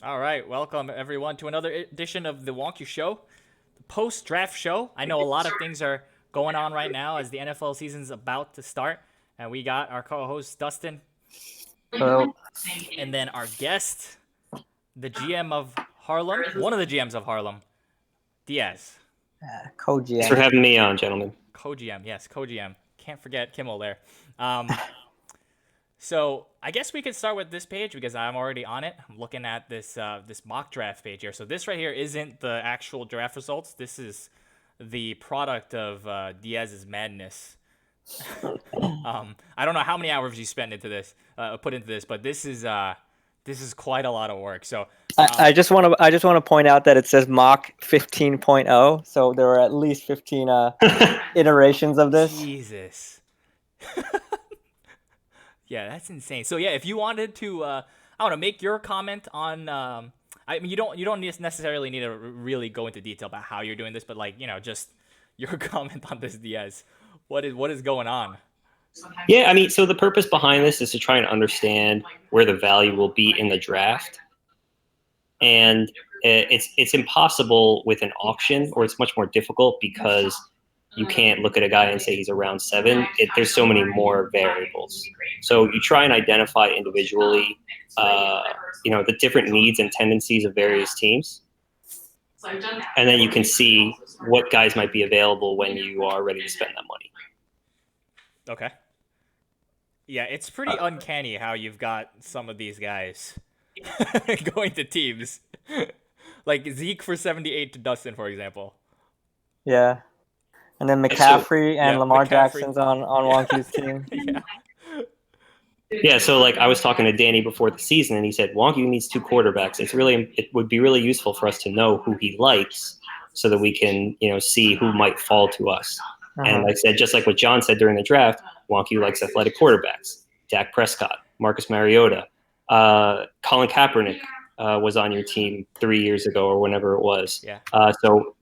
All right, welcome everyone to another edition of the Wonky Show, the post-draft show. I know a lot of things are going on right now as the NFL season's about to start, and we got our co-host Dustin, Well, and then our guest, the GM of Harlem, one of the GMs of Harlem, Diaz, co-GM. Thanks for having me on, gentlemen. co-GM. Yes, co-GM. Can't forget Kimmel there. So I guess we could start with this page because I'm already on it. I'm looking at this mock draft page here. So this right here isn't the actual draft results. This is the product of Diaz's madness. I don't know how many hours you spent into this, put into this, but this is quite a lot of work. So I just want to point out that it says mock 15.0, so there were at least 15 iterations of this. Jesus. Yeah, that's insane. So yeah, if you wanted to, I don't know, make your comment on. I mean, you don't necessarily need to really go into detail about how you're doing this, but like just your comment on this, Diaz. What is going on? Yeah, I mean, so the purpose behind this is to try and understand where the value will be in the draft, and it's impossible with an auction, or it's much more difficult because you can't look at a guy and say he's around 7. There's so many more variables. So you try and identify individually, the different needs and tendencies of various teams. And then you can see what guys might be available when you are ready to spend that money. Okay. Yeah, it's pretty uncanny how you've got some of these guys going to teams. Like Zeke for 78 to Dustin, for example. Yeah. And then McCaffrey and Lamar McCaffrey. Jackson's on Wonky's team. Yeah, so like I was talking to Danny before the season, and he said Wonky needs 2 quarterbacks. It would be really useful for us to know who he likes, so that we can see who might fall to us. And like I said, just like what John said during the draft, Wonky likes athletic quarterbacks. Dak Prescott, Marcus Mariota, Colin Kaepernick was on your team 3 years ago or whenever it was. Yeah. So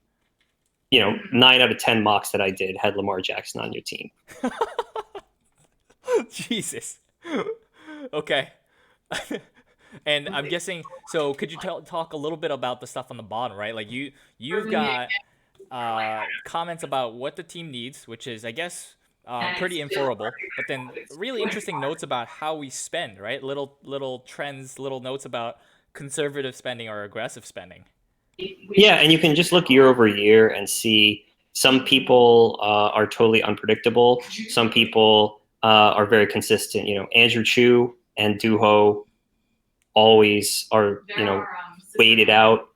9 out of 10 mocks that I did had Lamar Jackson on your team. Jesus. Okay. And I'm guessing. So could you talk a little bit about the stuff on the bottom, right? Like you've got comments about what the team needs, which is, I guess, pretty inferable. But then really interesting notes about how we spend, right? Little trends, little notes about conservative spending or aggressive spending. Yeah, and you can just look year over year and see some people are totally unpredictable. Some people are very consistent. Andrew Chu and Duho always are, weighted out.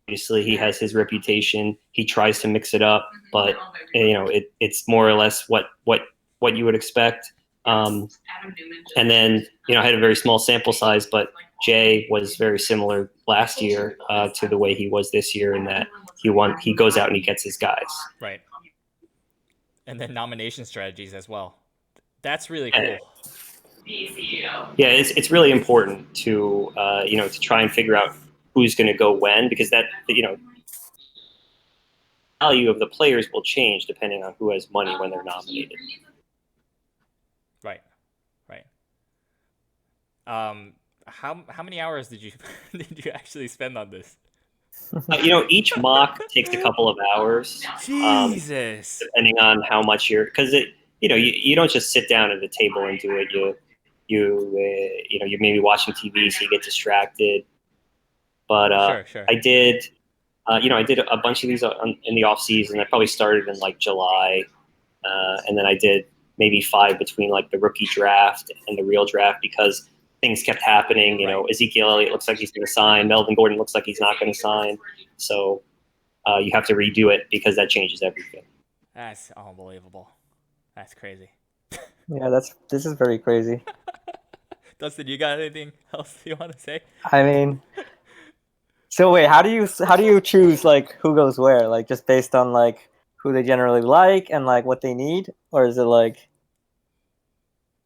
Obviously, he has his reputation. He tries to mix it up, but it's more or less what you would expect. And then I had a very small sample size, but Jay was very similar last year to the way he was this year, in that he goes out and he gets his guys. Right. And then nomination strategies as well. That's really cool. Yeah, it's really important to to try and figure out who's going to go when, because that value of the players will change depending on who has money when they're nominated. Right. How many hours did you actually spend on this? Each mock takes a couple of hours. Jesus. Depending on how much because you don't just sit down at a table and do it. You're maybe watching TV, so you get distracted. But sure. I did a bunch of these in the off season. I probably started in like July, and then I did maybe 5 between like the rookie draft and the real draft, because things kept happening. Right. Ezekiel Elliott looks like he's going to sign. Melvin Gordon looks like he's not going to sign. So you have to redo it because that changes everything. That's unbelievable. That's crazy. Yeah, this is very crazy. Dustin, you got anything else you want to say? I mean, so wait, how do you choose like who goes where? Like just based on like who they generally like and like what they need, or is it like?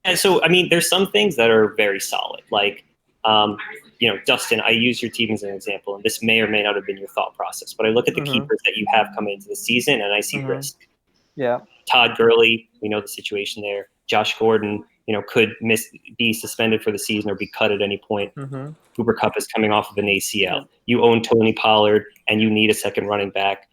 And so, I mean, there's some things that are very solid. Like, Dustin, I use your team as an example, and this may or may not have been your thought process, but I look at the keepers that you have coming into the season, and I see risk. Yeah. Todd Gurley, we know the situation there. Josh Gordon, could be suspended for the season or be cut at any point. Mm-hmm. Cooper Kupp is coming off of an ACL. You own Tony Pollard, and you need a second running back.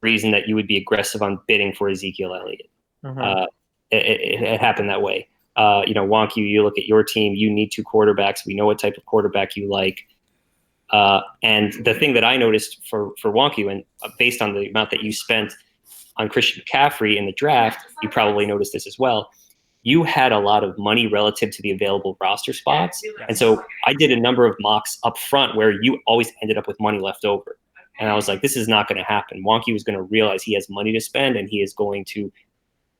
Reason that you would be aggressive on bidding for Ezekiel Elliott. Mm-hmm. It happened that way. Wonky, you look at your team, you need 2 quarterbacks. We know what type of quarterback you like. And the thing that I noticed for Wonky, and based on the amount that you spent on Christian McCaffrey in the draft, you probably noticed this as well. You had a lot of money relative to the available roster spots. And so I did a number of mocks up front where you always ended up with money left over. And I was like, this is not going to happen. Wonky was going to realize he has money to spend, and he is going to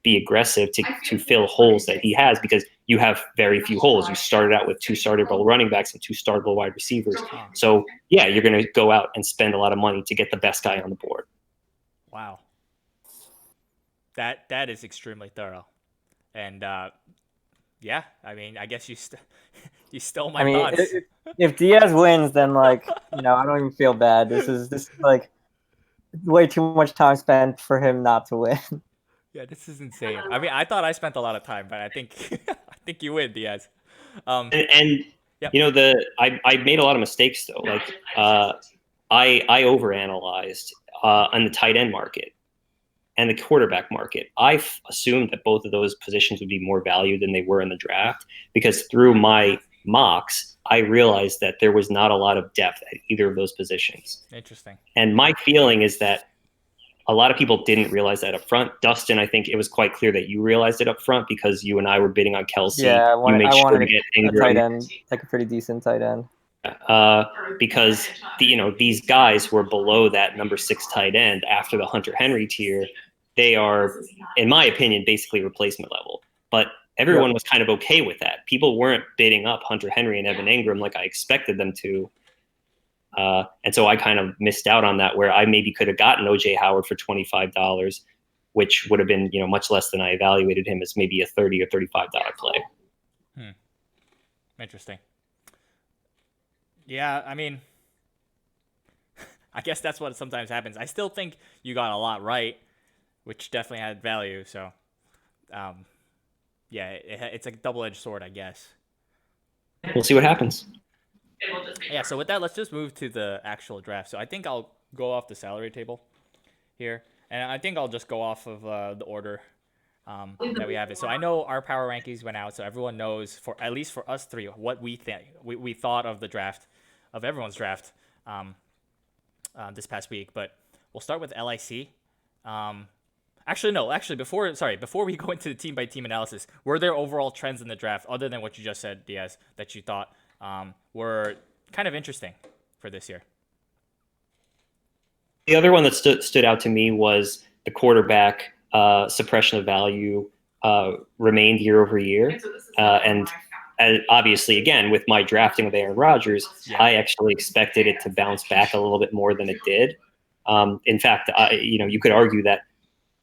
be aggressive to fill holes that he has, because you have very few holes. You started out with 2 startable running backs and 2 startable wide receivers. So, yeah, you're going to go out and spend a lot of money to get the best guy on the board. Wow. That is extremely thorough. And, yeah, I mean, I guess you stole my thoughts. If Diaz wins, then, like, I don't even feel bad. This is like way too much time spent for him not to win. Yeah, this is insane. I mean, I thought I spent a lot of time, but I think you win, Diaz. And yep. I made a lot of mistakes though. Like I overanalyzed on the tight end market and the quarterback market. I assumed that both of those positions would be more valued than they were in the draft, because through my mocks, I realized that there was not a lot of depth at either of those positions. Interesting. And my feeling is that a lot of people didn't realize that up front. Dustin, I think it was quite clear that you realized it up front, because you and I were bidding on Kelsey. Yeah, I wanted to get Ingram. A tight end, like a pretty decent tight end. Because these guys who are below that number 6 tight end after the Hunter Henry tier, they are, in my opinion, basically replacement level. But everyone was kind of okay with that. People weren't bidding up Hunter Henry and Evan Ingram like I expected them to. And so I kind of missed out on that, where I maybe could have gotten OJ Howard for $25, which would have been, much less than I evaluated him as, maybe a $30 or $35 play. Interesting. Yeah, I mean, I guess that's what sometimes happens. I still think you got a lot right, which definitely had value. So, yeah, it's a double-edged sword, I guess. We'll see what happens. Yeah, so with that, let's just move to the actual draft. So I think I'll go off the salary table here, and I think I'll just go off of the order that we have it. So I know our power rankings went out, so everyone knows, for at least for us 3, what we think we thought of the draft, of everyone's draft this past week. But we'll start with LIC. Actually, before we go into the team by team analysis, were there overall trends in the draft, other than what you just said, Diaz, that you thought were kind of interesting for this year? The other one that stood out to me was the quarterback suppression of value remained year over year. And obviously, again, with my drafting of Aaron Rodgers, I actually expected it to bounce back a little bit more than it did. In fact, you could argue that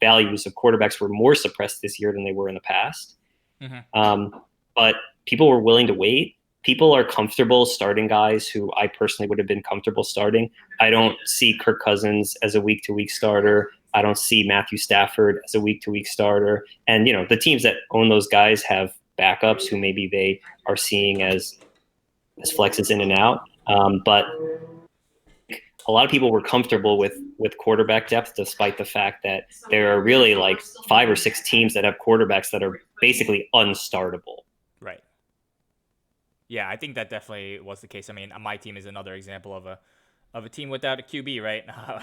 values of quarterbacks were more suppressed this year than they were in the past. Mm-hmm. But people were willing to wait. People are comfortable starting guys who I personally would have been comfortable starting. I don't see Kirk Cousins as a week-to-week starter. I don't see Matthew Stafford as a week-to-week starter. And, the teams that own those guys have backups who maybe they are seeing as flexes in and out. But a lot of people were comfortable with quarterback depth, despite the fact that there are really like 5 or 6 teams that have quarterbacks that are basically unstartable. Right. Yeah, I think that definitely was the case. I mean, my team is another example of a team without a QB, right? A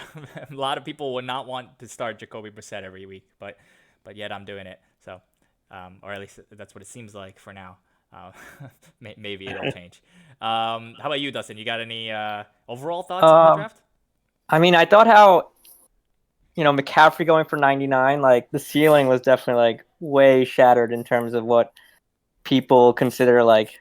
lot of people would not want to start Jacoby Brissett every week, but yet I'm doing it. So, or at least that's what it seems like for now. Maybe it'll change. How about you, Dustin? You got any overall thoughts on the draft? I mean, I thought how, McCaffrey going for 99, like the ceiling was definitely like way shattered in terms of what people consider like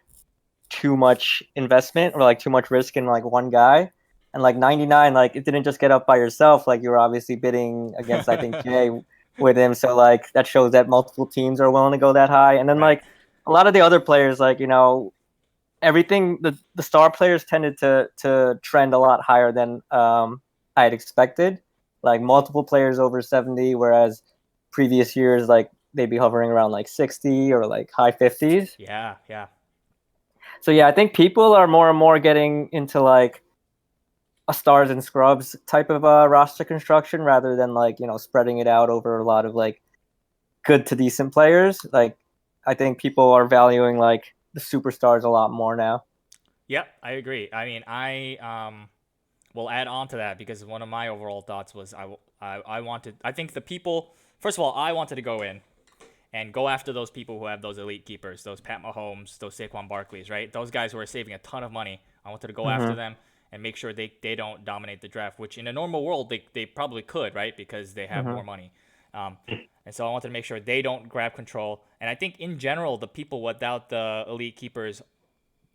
too much investment or like too much risk in like one guy. And like 99, like it didn't just get up by yourself. Like you were obviously bidding against, I think, Jay with him. So like that shows that multiple teams are willing to go that high. And then like a lot of the other players, like, everything, the star players tended to trend a lot higher than I had expected. Like multiple players over 70, whereas previous years, like they'd be hovering around like 60 or like high 50s. Yeah, yeah. So yeah, I think people are more and more getting into like a stars and scrubs type of roster construction rather than like, spreading it out over a lot of like good to decent players. Like I think people are valuing like the superstars a lot more now. Yep, I agree. I mean, I will add on to that because one of my overall thoughts was I think the people, first of all, I wanted to go in and go after those people who have those elite keepers, those Pat Mahomes, those Saquon Barkleys, right? Those guys who are saving a ton of money. I wanted to go after them and make sure they don't dominate the draft, which in a normal world they probably could, right? Because they have more money. And so I wanted to make sure they don't grab control. And I think in general, the people without the elite keepers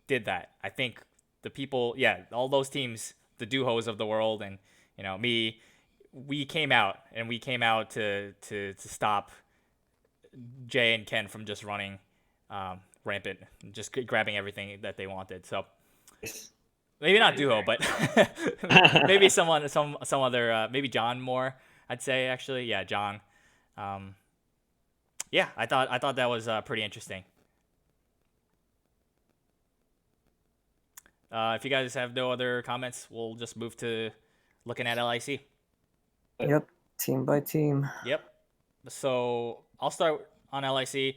did that. I think the people, all those teams, the Duhos of the world, and me, we came out to stop Jay and Ken from just running rampant, just grabbing everything that they wanted. So maybe not Duho, but maybe some other, maybe John Moore. I'd say actually, yeah, John. I thought that was pretty interesting. If you guys have no other comments, we'll just move to looking at LIC. Yep, team by team. Yep. So I'll start on LIC.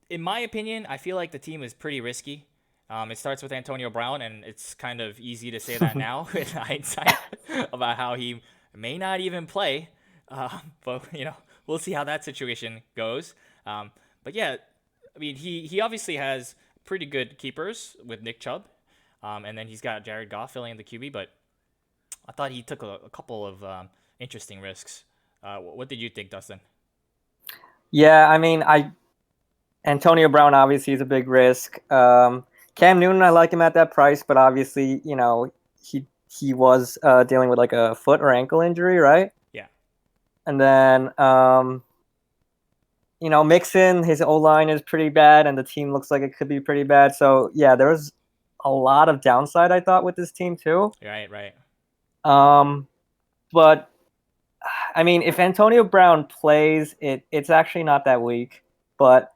In my opinion, I feel like the team is pretty risky. It starts with Antonio Brown, and it's kind of easy to say that now in hindsight about how he may not even play. But we'll see how that situation goes. But yeah, I mean, he obviously has pretty good keepers with Nick Chubb, and then he's got Jared Goff filling in the QB. But I thought he took a couple of interesting risks. What did you think, Dustin? Yeah, I mean, Antonio Brown obviously is a big risk. Cam Newton, I like him at that price, but obviously, he was dealing with like a foot or ankle injury, right? Yeah. And then, Mixon, his O-line is pretty bad, and the team looks like it could be pretty bad. So yeah, there was a lot of downside, I thought, with this team too. Right. But I mean, if Antonio Brown plays, it's actually not that weak. But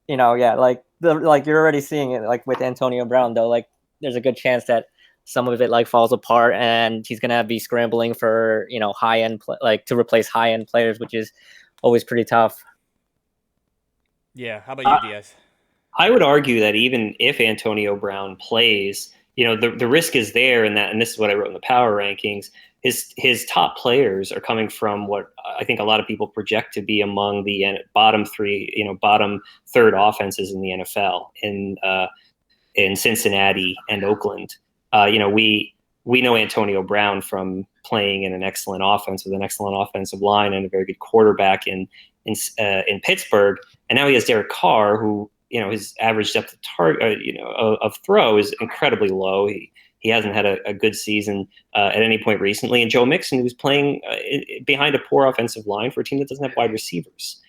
like you're already seeing it, like with Antonio Brown though. Like there's a good chance that some of it like falls apart, and he's gonna be scrambling for high end to replace high end players, which is always pretty tough. Yeah. How about you, Diaz? I would argue that even if Antonio Brown plays, the risk is there, and this is what I wrote in the power rankings. His top players are coming from what I think a lot of people project to be among the bottom third offenses in the NFL in Cincinnati and Oakland. We know Antonio Brown from playing in an excellent offense with an excellent offensive line and a very good quarterback in Pittsburgh, and now he has Derek Carr, who his average depth of target, of throw is incredibly low. He hasn't had a good season at any point recently. And Joe Mixon, who's playing behind a poor offensive line for a team that doesn't have wide receivers.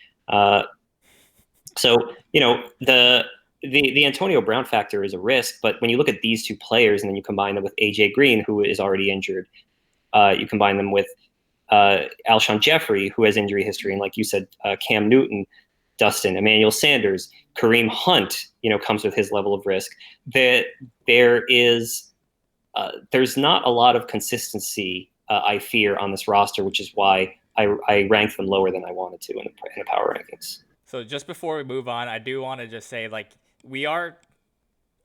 So the Antonio Brown factor is a risk. But when you look at these two players and then you combine them with AJ Green, who is already injured, you combine them with Alshon Jeffrey, who has injury history, and like you said, Cam Newton, Dustin, Emmanuel Sanders, Kareem Hunt, comes with his level of risk. There's not a lot of consistency, I fear, on this roster, which is why I ranked them lower than I wanted to in the power rankings. So just before we move on, I do want to just say, like, we are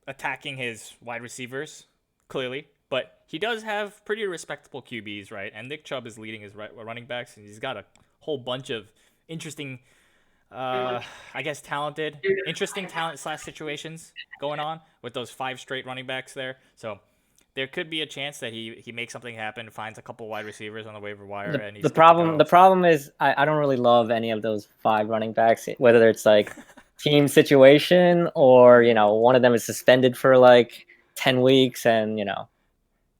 attacking his wide receivers, clearly, but he does have pretty respectable QBs, right? And Nick Chubb is leading his running backs, and he's got a whole bunch of interesting, interesting talent / situations going on with those 5 straight running backs there. So there could be a chance that he makes something happen, finds a couple wide receivers on the waiver wire, and he's the problem is I don't really love any of those 5 running backs, whether it's like team situation or one of them is suspended for like 10 weeks, and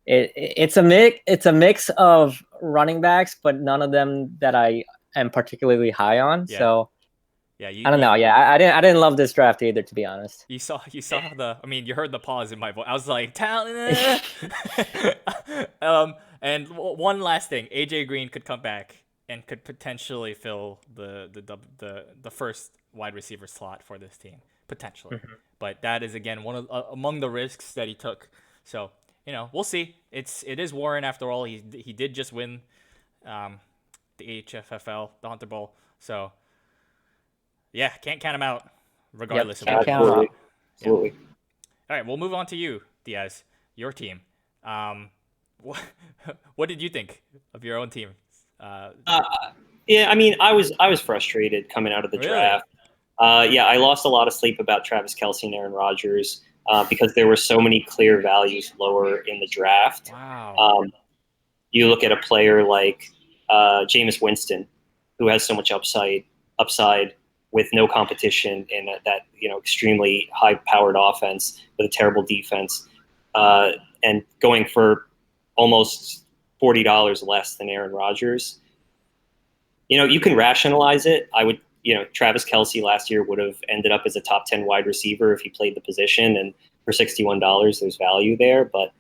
it's a mix of running backs, but none of them that I am particularly high on. Yeah. So. Yeah, I don't know. Yeah, I didn't love this draft either, to be honest. You saw you heard the pause in my voice. I was like, talent. And one last thing, AJ Green could come back and could potentially fill the first wide receiver slot for this team potentially. But that is again one of among the risks that he took. So we'll see. It is Warren after all. He did just win the HFFL, the Hunter Bowl. So yeah, can't count him out regardless of can't what. count him out. Absolutely. All right, we'll move on to you, Diaz. Your team. What did you think of your own team? Yeah, I mean, I was frustrated coming out of the Really? draft. Yeah, I lost a lot of sleep about Travis Kelce and Aaron Rodgers because there were so many clear values lower in the draft. Wow. You look at a player like Jameis Winston, who has so much upside with no competition in that extremely high-powered offense with a terrible defense, and going for almost $40 less than Aaron Rodgers. You can rationalize it. I would, Travis Kelce last year would have ended up as a top 10 wide receiver if he played the position, and for $61, there's value there. But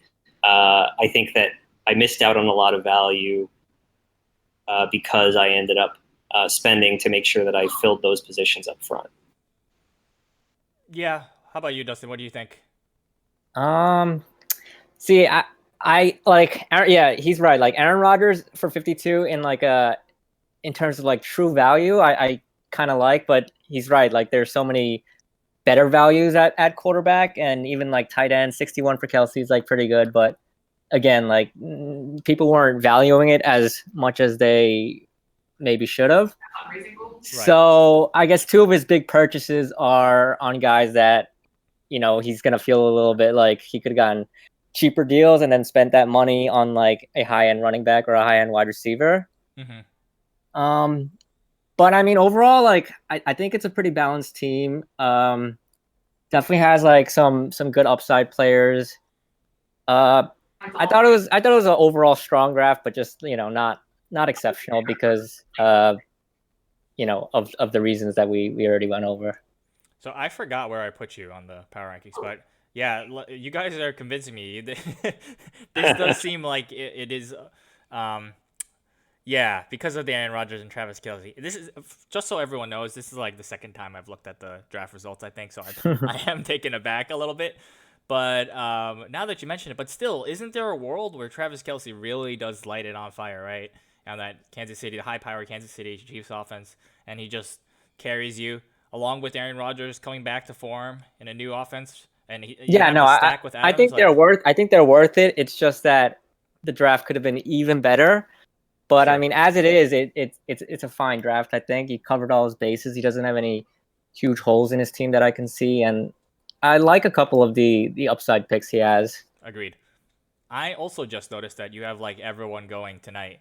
I think that I missed out on a lot of value because I ended up spending to make sure that I filled those positions up front. Yeah. How about you, Dustin? What do you think? See, I like, yeah, he's right. Like Aaron Rodgers for 52 in terms of like true value, I kind of like, but he's right. Like there's so many better values at quarterback, and even like tight end 61 for Kelce is like pretty good. But again, like people weren't valuing it as much as they maybe should have. Right. So I guess two of his big purchases are on guys that, he's going to feel a little bit like he could have gotten cheaper deals and then spent that money on like a high-end running back or a high-end wide receiver. Mm-hmm. But I mean, overall, like I think it's a pretty balanced team. Definitely has like some good upside players. I thought it was an overall strong draft, but just not exceptional because of the reasons that we already went over. So I forgot where I put you on the power rankings, but yeah, you guys are convincing me. This does seem like it is. Yeah, because of the Aaron Rodgers and Travis Kelce. This is, just so everyone knows, this is like the second time I've looked at the draft results, I think, so I am taken aback a little bit. But now that you mention it, but still, isn't there a world where Travis Kelce really does light it on fire, right? And that Kansas City, the high-powered Kansas City Chiefs offense, and he just carries you, along with Aaron Rodgers coming back to form in a new offense? And I think they're worth it. It's just that the draft could have been even better. But sure. I mean, as it is, it's a fine draft. I think he covered all his bases. He doesn't have any huge holes in his team that I can see, and I like a couple of the upside picks he has. Agreed. I also just noticed that you have like everyone going tonight.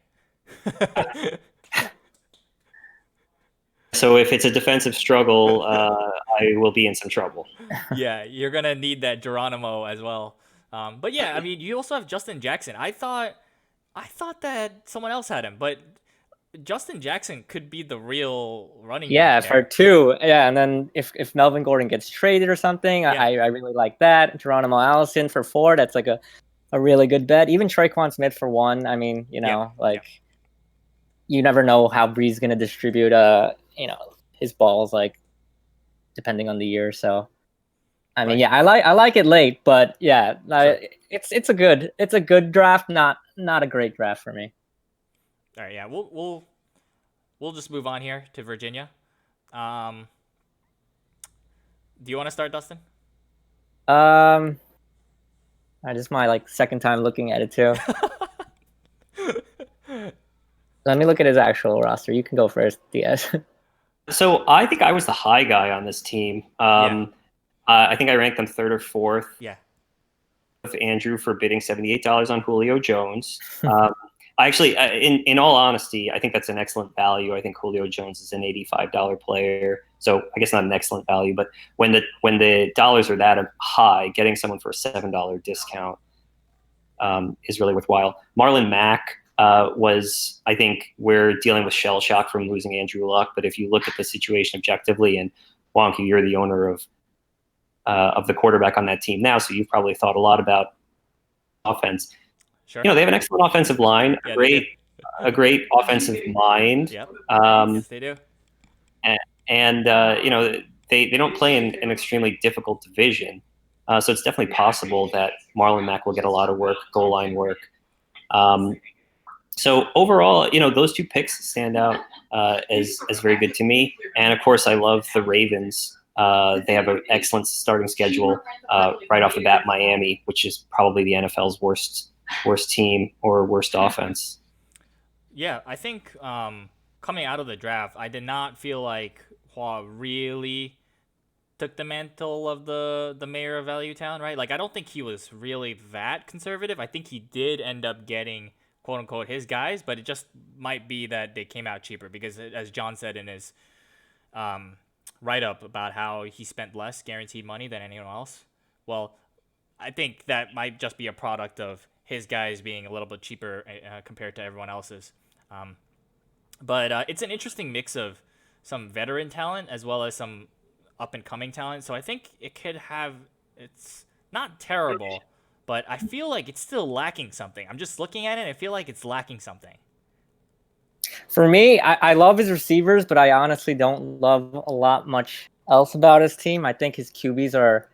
So if it's a defensive struggle, I will be in some trouble. Yeah, you're gonna need that Geronimo as well. But yeah, I mean, you also have Justin Jackson. I thought that someone else had him, but Justin Jackson could be the real running back. Yeah, for two. Yeah, and then if Melvin Gordon gets traded or something, yeah. I really like that. Geronimo Allison for 4, that's like a really good bet. Even Traquan Smith for 1. I mean, you never know how Bree's going to distribute his balls, like depending on the year. So I mean, yeah, I like it late, but yeah, sure. It's a good draft, not a great draft for me. All right, yeah, we'll just move on here to Virginia. Do you want to start, Dustin? This is my second time looking at it too. Let me look at his actual roster. You can go first, Diaz. So I think I was the high guy on this team. I think I ranked them 3rd or 4th. Yeah. With Andrew for bidding $78 on Julio Jones. I actually, in all honesty, I think that's an excellent value. I think Julio Jones is an $85 player. So I guess not an excellent value, but when the dollars are that high, getting someone for a $7 discount is really worthwhile. Marlon Mack was, I think, we're dealing with shell shock from losing Andrew Luck. But if you look at the situation objectively, and Wonky, you're the owner of the quarterback on that team now, so you've probably thought a lot about offense. Sure. They have an excellent offensive line, yeah, great a great offensive mind. Yep. Um, Yes, they do. and they don't play in an extremely difficult division, so it's definitely possible that Marlon Mack will get a lot of work, goal line work. So overall, those two picks stand out as very good to me. And of course, I love the Ravens. They have an excellent starting schedule right off the bat. Miami, which is probably the NFL's worst team or worst offense. Yeah, I think coming out of the draft, I did not feel like Hua really took the mantle of the mayor of Value Town, right? Like, I don't think he was really that conservative. I think he did end up getting quote unquote his guys, but it just might be that they came out cheaper because, as John said in his write up about how he spent less guaranteed money than anyone else. Well, I think that might just be a product of his guys being a little bit cheaper compared to everyone else's. But it's an interesting mix of some veteran talent as well as some up and coming talent. So I think it could have, it's not terrible, but I feel like it's still lacking something. I'm just looking at it and I feel like it's lacking something. For me, I love his receivers, but I honestly don't love a lot much else about his team. I think his QBs are,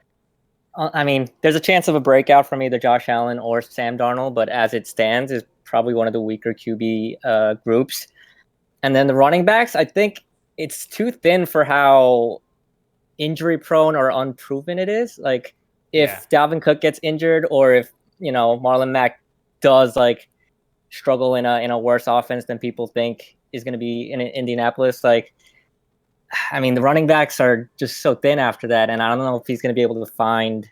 I mean, there's a chance of a breakout from either Josh Allen or Sam Darnold, but as it stands, is probably one of the weaker QB groups. And then the running backs, I think it's too thin for how injury prone or unproven it is. Like, if Dalvin Cook gets injured, or if Marlon Mack does like struggle in a worse offense than people think is going to be in Indianapolis, like, I mean, the running backs are just so thin after that, and I don't know if he's going to be able to find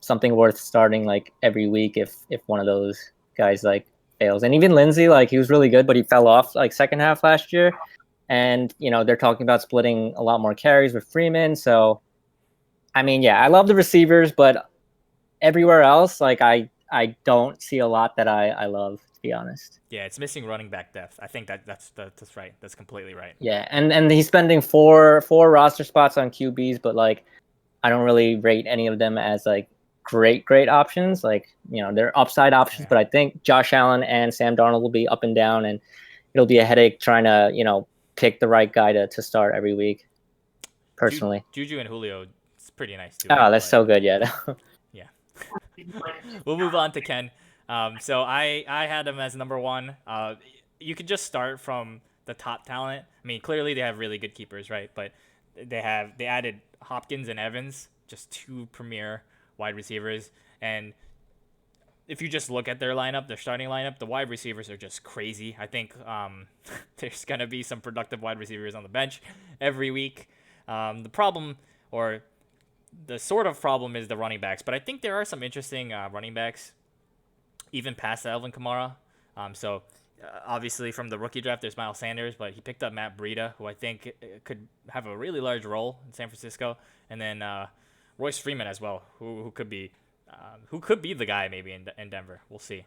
something worth starting like every week if one of those guys like fails. And even Lindsey, like, he was really good, but he fell off like second half last year. And they're talking about splitting a lot more carries with Freeman. So, I mean, yeah, I love the receivers, but everywhere else, like, I don't see a lot that I love, to be honest. Yeah, it's missing running back depth. I think that's right. That's completely right. Yeah, and he's spending four roster spots on QBs, but like, I don't really rate any of them as like great options. Like, they're upside options, but I think Josh Allen and Sam Darnold will be up and down, and it'll be a headache trying to pick the right guy to start every week. Personally, Juju and Julio, it's pretty nice too. Oh, that's so good, yeah. Yeah. We'll move on to Ken. So I had him as number one. You could just start from the top talent. I mean, clearly they have really good keepers, right? But they added Hopkins and Evans, just two premier wide receivers. And if you just look at their lineup, their starting lineup, the wide receivers are just crazy. I think there's going to be some productive wide receivers on the bench every week. The problem, or the sort of problem, is the running backs. But I think there are some interesting running backs, even past Alvin Kamara. Obviously from the rookie draft, there's Miles Sanders, but he picked up Matt Breida, who I think could have a really large role in San Francisco. And then Royce Freeman as well, who could be the guy maybe in Denver. We'll see.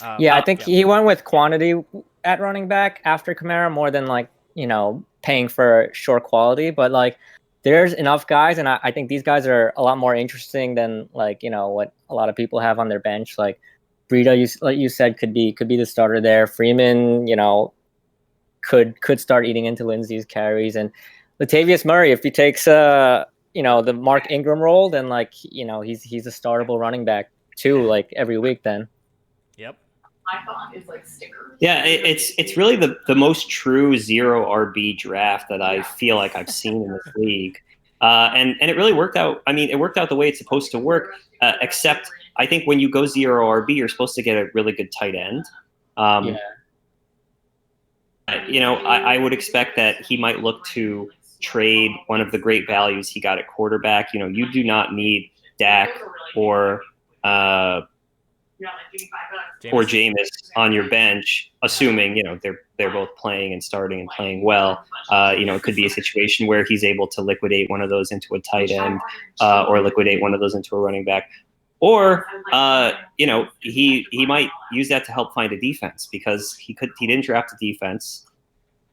I think he went with quantity at running back after Kamara more than like, paying for short quality. But like, there's enough guys, and I think these guys are a lot more interesting than like, what a lot of people have on their bench. Like Breida, like you said, could be the starter there. Freeman, could start eating into Lindsey's carries, and Latavius Murray, if he takes the Mark Ingram role, then like, he's a startable running back too, like every week then. Yep. iPhone is like stickers. Yeah, it's really the most true zero RB draft that I feel like I've seen in this league. And it really worked out. I mean, it worked out the way it's supposed to work, except I think when you go zero RB, you're supposed to get a really good tight end. I would expect that he might look to trade one of the great values he got at quarterback. You do not need Dak or Jameis on your bench, assuming they're both playing and starting and playing well. It could be a situation where he's able to liquidate one of those into a tight end, or liquidate one of those into a running back, or he might use that to help find a defense, because he didn't draft a defense.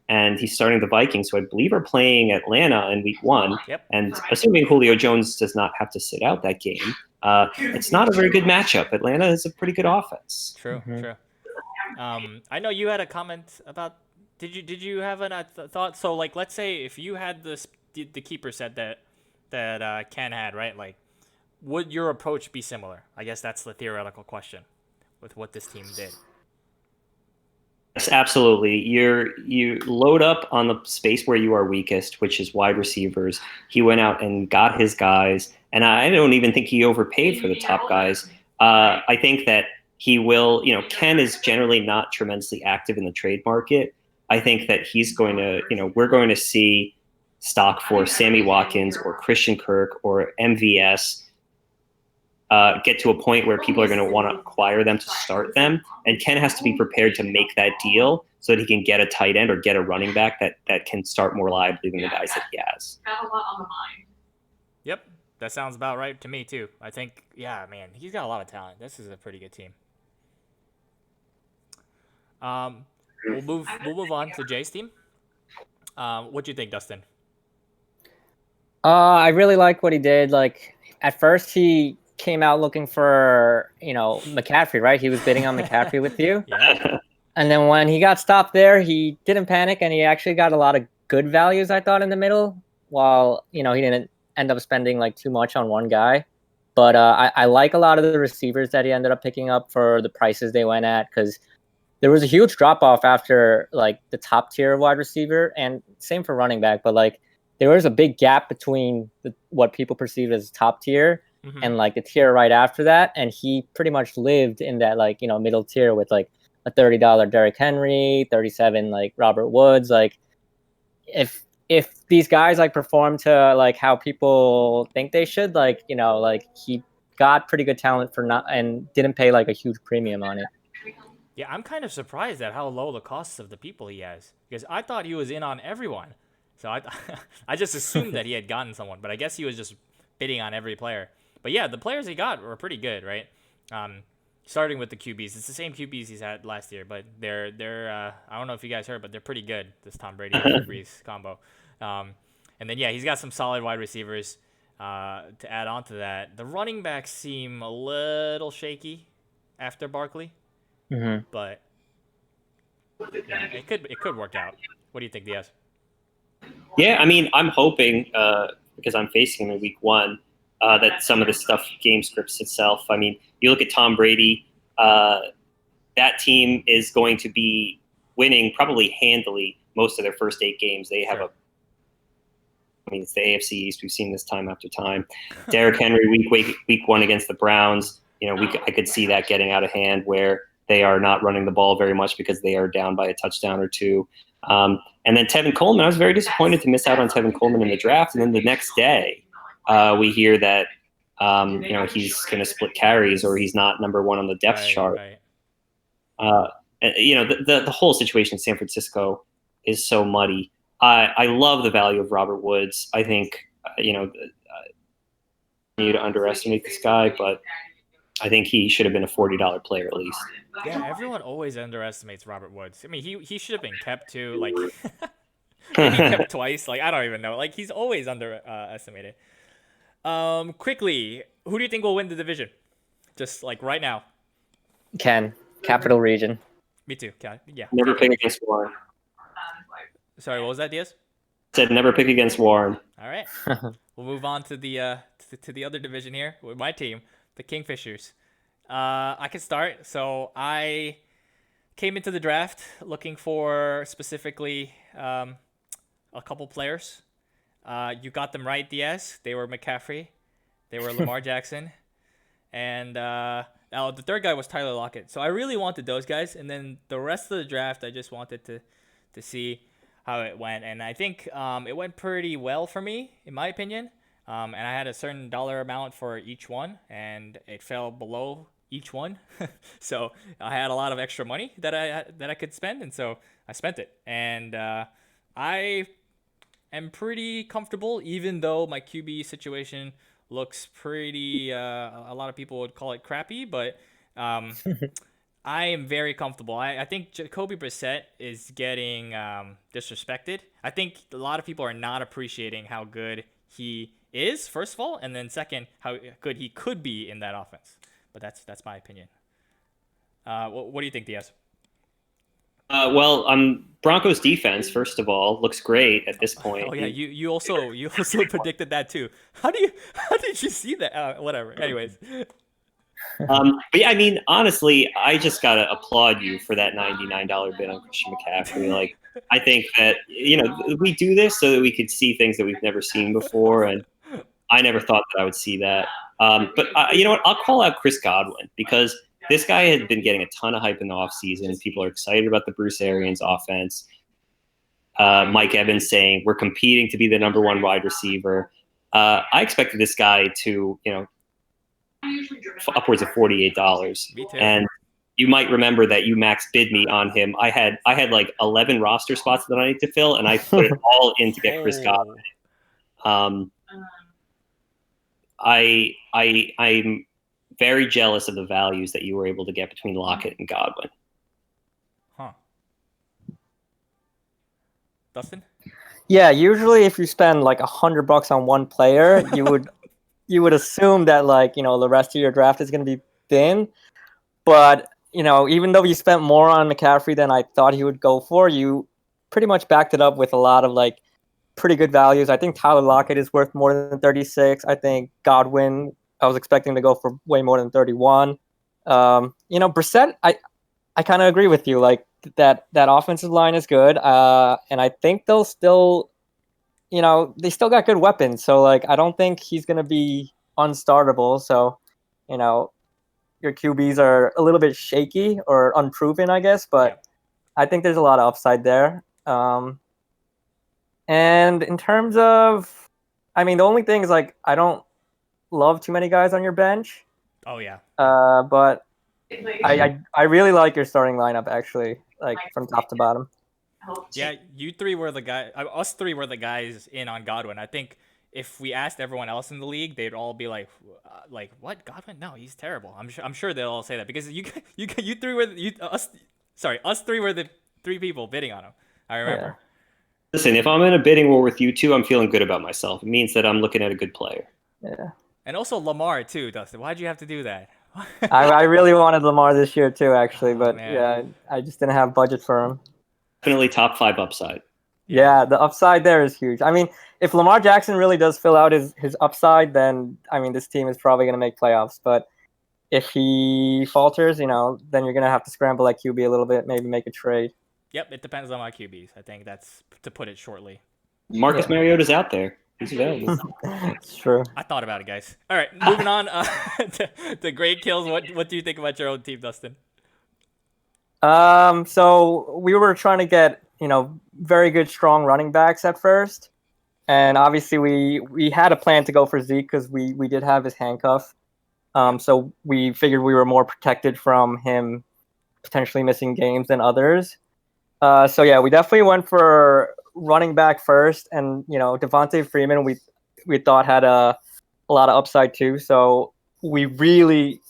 and he's starting the Vikings, who I believe are playing Atlanta in Week 1. Yep. And assuming Julio Jones does not have to sit out that game, it's not a very good matchup. Atlanta is a pretty good offense. True, Mhm. true. I know you had a comment about. Did you have a thought? So like, let's say if you had the keeper set that Ken had, right? Like, would your approach be similar? I guess that's the theoretical question with what this team did. Yes, absolutely. You load up on the space where you are weakest, which is wide receivers. He went out and got his guys, and I don't even think he overpaid for the top guys. I think that he will. Ken is generally not tremendously active in the trade market. I think that he's going to. We're going to see stock for Sammy Watkins or Christian Kirk or MVS get to a point where people are going to want to acquire them to start them. And Ken has to be prepared to make that deal so that he can get a tight end or get a running back that can start more reliably than the guys that he has. Got a lot on the mind. Yep, that sounds about right to me too. I think, yeah, man, he's got a lot of talent. This is a pretty good team. We'll move on to Jay's team. What do you think, Dustin? I really like what he did. Like at first, he came out looking for McCaffrey, right? He was bidding on McCaffrey with you, Yeah, and then when he got stopped there, he didn't panic, and he actually got a lot of good values. I thought in the middle, while he didn't end up spending like too much on one guy. But I like a lot of the receivers that he ended up picking up for the prices they went at, because there was a huge drop off after like the top tier wide receiver, and same for running back. But like there was a big gap between what people perceived as top tier Mhm. and like the tier right after that, and he pretty much lived in that like middle tier with like a $30 Derrick Henry, 37 like Robert Woods. Like if these guys like perform to like how people think they should, like like he got pretty good talent for not and didn't pay like a huge premium on it. Yeah, I'm kind of surprised at how low the costs of the people he has, because I thought he was in on everyone. So I just assumed that he had gotten someone, but I guess he was just bidding on every player. But yeah, the players he got were pretty good, right? Starting with the QBs, it's the same QBs he's had last year, but they're I don't know if you guys heard, but they're pretty good. This Tom Brady and Drew Brees combo. And then yeah, he's got some solid wide receivers. To add on to that, the running backs seem a little shaky after Barkley, Mm-hmm. but yeah, it could work out. What do you think, Diaz? Yeah, I mean, I'm hoping because I'm facing him in Week 1 that some of this stuff game scripts itself. I mean, you look at Tom Brady. That team is going to be winning probably handily most of their first 8 games. They have Sure. it's the AFC East. We've seen this time after time. Derrick Henry, week 1 against the Browns. I could see that getting out of hand where they are not running the ball very much because they are down by a touchdown or two. And then Tevin Coleman, I was very disappointed to miss out on Tevin Coleman in the draft. And then the next day, we hear that he's going to split carries or he's not number 1 on the depth chart. Right. The whole situation in San Francisco is so muddy. I love the value of Robert Woods. I think you to underestimate this guy, but I think he should have been a $40 player at least. Yeah, everyone always underestimates Robert Woods. I mean, he should have been kept too. Like, maybe kept twice. Like, I don't even know. Like, he's always underestimated. Quickly, who do you think will win the division? Just like right now. Ken, Capital Region. Me too. Yeah. Never pick against Warren. Sorry, what was that, Diaz? Said never pick against Warren. All right. We'll move on to the to the other division here with my team, the Kingfishers. I can start. So I came into the draft looking for specifically a couple players. You got them right, Diaz. They were McCaffrey. They were Lamar Jackson. And the third guy was Tyler Lockett. So I really wanted those guys. And then the rest of the draft, I just wanted to see how it went. And I think it went pretty well for me, in my opinion. And I had a certain dollar amount for each one, and it fell below each one. So I had a lot of extra money that I could spend, and so I spent it. And I am pretty comfortable, even though my QB situation looks pretty. A lot of people would call it crappy, but I am very comfortable. I think Jacoby Brissett is getting disrespected. I think a lot of people are not appreciating how good he is, first of all, and then second, how good he could be in that offense. But that's my opinion. What do you think, Diaz? Well, Broncos defense, first of all, looks great at this point. Oh yeah, you also predicted that too. How did you see that? Whatever. Anyways. But yeah, I mean, honestly, I just gotta applaud you for that $99 bid on Christian McCaffrey. Like, I think that we do this so that we could see things that we've never seen before, and I never thought that I would see that. But you know what? I'll call out Chris Godwin because this guy had been getting a ton of hype in the offseason. People are excited about the Bruce Arians offense. Mike Evans saying we're competing to be the number one wide receiver. I expected this guy to, upwards of $48. Me too. And you might remember that you max bid me on him. I had like 11 roster spots that I need to fill, and I put it all in to get Chris Godwin. I'm very jealous of the values that you were able to get between Lockett and Godwin. Huh. Dustin? Yeah, usually if you spend like $100 on one player, you would assume that the rest of your draft is going to be thin. But even though you spent more on McCaffrey than I thought he would go for, you pretty much backed it up with a lot of pretty good values. I think Tyler Lockett is worth more than 36. I think Godwin, I was expecting to go for way more than 31. Brissett, I kind of agree with you. That offensive line is good, and I think they'll still, they still got good weapons. So I don't think he's gonna be unstartable. So, your QBs are a little bit shaky or unproven, I guess, but I think there's a lot of upside there. And in terms of, the only thing is I don't love too many guys on your bench. Oh yeah. But I really like your starting lineup actually, from top to bottom. Yeah, you three were the guy. Us three were the guys in on Godwin. I think if we asked everyone else in the league, they'd all be like, what, Godwin? No, he's terrible. I'm sure they'll all say that because you three were us three were the three people bidding on him. I remember. Yeah. Listen, if I'm in a bidding war with you two, I'm feeling good about myself. It means that I'm looking at a good player. Yeah. And also Lamar too, Dustin. Why'd you have to do that? I really wanted Lamar this year too, actually, but man. I just didn't have budget for him. Definitely top 5 upside. Yeah, the upside there is huge. If Lamar Jackson really does fill out his upside, then this team is probably going to make playoffs. But if he falters, then you're going to have to scramble that QB a little bit, maybe make a trade. Yep, it depends on my QBs. I think that's to put it shortly. Marcus Mariota's out there. He's available. It's true. I thought about it, guys. All right, moving on to great kills. What do you think about your own team, Dustin? So we were trying to get, very good, strong running backs at first. And obviously we had a plan to go for Zeke because we did have his handcuff. So we figured we were more protected from him potentially missing games than others. So yeah, we definitely went for running back first, and Devontae Freeman we thought had a lot of upside too. So we really